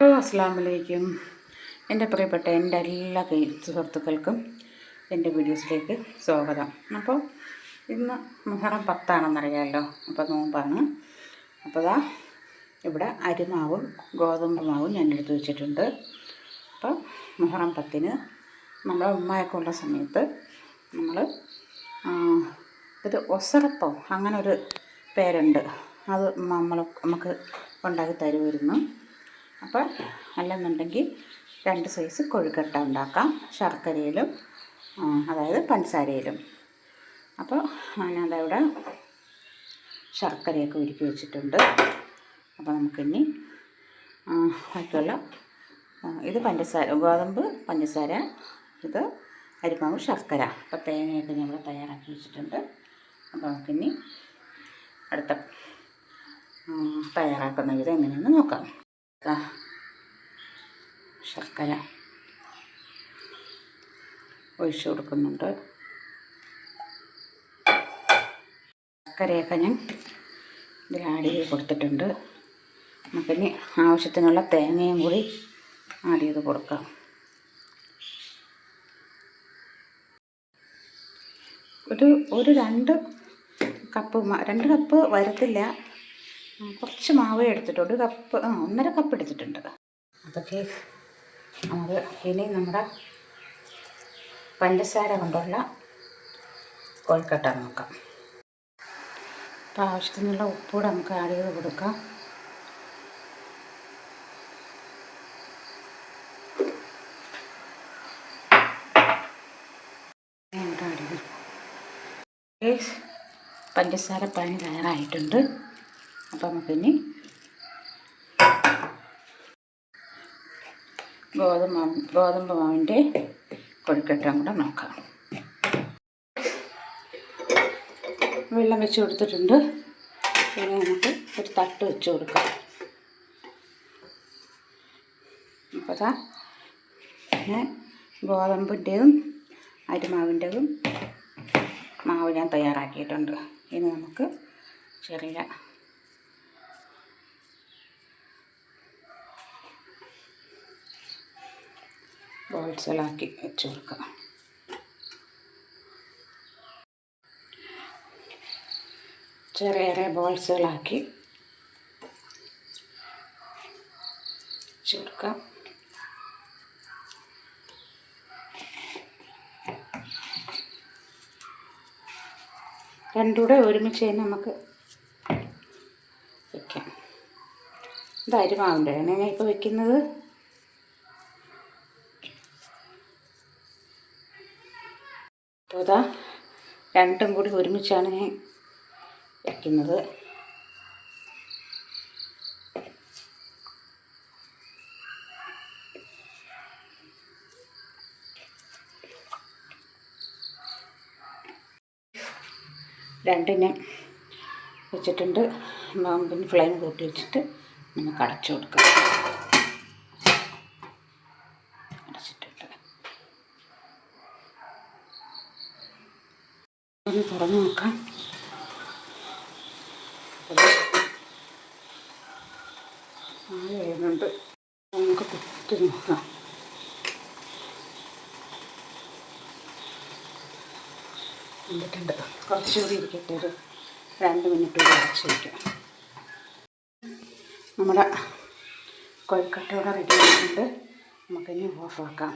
അസ്സലാമു അലൈക്കും. എൻ്റെ പ്രിയപ്പെട്ട എൻ്റെ എല്ലാ സുഹൃത്തുക്കൾക്കും എൻ്റെ വീഡിയോസിലേക്ക് സ്വാഗതം. അപ്പോൾ ഇന്ന് മുഹറം 10 അപ്പോൾ നോമ്പാണ്. അപ്പോൾ ദാ ഇവിടെ അരിമാവും ഗോതമ്പ് മാവും ഞാൻ എടുത്ത് വെച്ചിട്ടുണ്ട്. അപ്പോൾ മുഹറം 10 നമ്മുടെ ഉമ്മയൊക്കെ ഉള്ള സമയത്ത് നമ്മൾ ഇത് ഒസറപ്പോ അങ്ങനെ ഒരു പേരുണ്ട്, അത് നമുക്ക് ഉണ്ടാക്കി തരുമായിരുന്നു. അപ്പോൾ അല്ലെന്നുണ്ടെങ്കിൽ 2 സൈസ് കൊഴുക്കട്ട ഉണ്ടാക്കാം, ശർക്കരയിലും അതായത് പഞ്ചസാരയിലും. അപ്പോൾ ഞാനതവിടെ ശർക്കരയൊക്കെ ഉരുക്കി വെച്ചിട്ടുണ്ട്. അപ്പോൾ നമുക്കിനി ബാക്കിയുള്ള ഇത് ഗോതമ്പ് പഞ്ചസാര, ഇത് അരിമാവ് ശർക്കര. അപ്പോൾ തേങ്ങയൊക്കെ നമ്മൾ തയ്യാറാക്കി വെച്ചിട്ടുണ്ട്. അപ്പോൾ നമുക്കിനി അടുത്ത തയ്യാറാക്കുന്ന വിധം എങ്ങനെയെന്ന് നോക്കാം. ശർക്കര ഒഴിച്ചു കൊടുക്കുന്നുണ്ട്. ശർക്കരയൊക്കെ ഞാൻ ഇതിൽ ആഡ് ചെയ്ത് കൊടുത്തിട്ടുണ്ട്. നമുക്കിനി ആവശ്യത്തിനുള്ള തേങ്ങയും കൂടി ആഡ് ചെയ്ത് കൊടുക്കാം. ഒരു 2 കപ്പ് വരത്തില്ല, കുറച്ച് മാവേ എടുത്തിട്ടുണ്ട്. 1.5 കപ്പ് എടുത്തിട്ടുണ്ട്. അതൊക്കെ നമുക്ക് ഇനി നമ്മുടെ പഞ്ചസാര കൊണ്ടുള്ള കൊഴുക്കട്ട നോക്കാം. അപ്പോൾ ആവശ്യത്തിനുള്ള ഉപ്പൂടെ നമുക്ക് ആഡ് ചെയ്ത് കൊടുക്കാം. പഞ്ചസാര പാനി തയ്യാറായിട്ടുണ്ട്. അപ്പോൾ നമുക്കിനി ഗോതമ്പ് മാവിൻ്റെ കൊഴുക്കട്ട കൂടെ നോക്കാം. വെള്ളം വെച്ച് കൊടുത്തിട്ടുണ്ട്. പിന്നെ നമുക്ക് ഒരു തട്ട് വെച്ച് കൊടുക്കാം. അപ്പോൾ ഞാൻ ഗോതമ്പിൻ്റെതും അരിമാവിൻ്റെതും മാവ് ഞാൻ തയ്യാറാക്കിയിട്ടുണ്ട്. ഇനി നമുക്ക് ചെറിയ ബോൾസുകളാക്കി വെച്ച് കൊടുക്കാം. ചെറിയ ബോൾസുകളാക്കി വെച്ച് കൊടുക്കാം. രണ്ടും കൂടെ ഒരുമിച്ച് നമുക്ക് വയ്ക്കാം. ഇത് അരിമാവിൻ്റെ ഞാൻ ഇപ്പോൾ വയ്ക്കുന്നത്. അപ്പോൾ ഇതാ രണ്ടും കൂടി ഒരുമിച്ചാണ് ഞാൻ വയ്ക്കുന്നത്. രണ്ടിനെ വെച്ചിട്ടുണ്ട്. പിന്നെ ഫ്ലെയിം കൂട്ടി വെച്ചിട്ട് നമുക്ക് അടച്ചു കൊടുക്കാം. അടച്ചിട്ടുണ്ട്. ഒന്ന് തുറന്ന് നോക്കാം. വരുന്നുണ്ട്, നമുക്ക് കുത്തി നോക്കാം. എന്നിട്ടുണ്ട്. കുറച്ചുകൂടി ഇരിക്കട്ടെ, ഒരു 2 മിനിറ്റ് കൂടി അടച്ച് വയ്ക്കാം. നമ്മുടെ കൊഴുക്കട്ട ഇവിടെ റെഡി ആയിട്ടുണ്ട്. നമുക്കിനി ഓഫാക്കാം.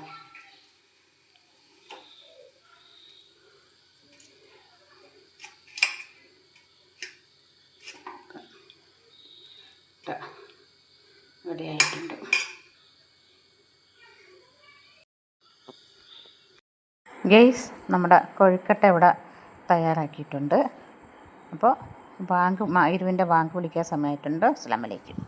റെഡി ആയിട്ടുണ്ട്. ഗെയ്സ്, നമ്മുടെ കൊഴുക്കട്ട ഇവിടെ തയ്യാറാക്കിയിട്ടുണ്ട്. അപ്പോൾ ഇരുവിൻ്റെ ബാങ്ക് വിളിക്കാൻ സമയമായിട്ടുണ്ട്. അസ്സലാമു അലൈക്കും.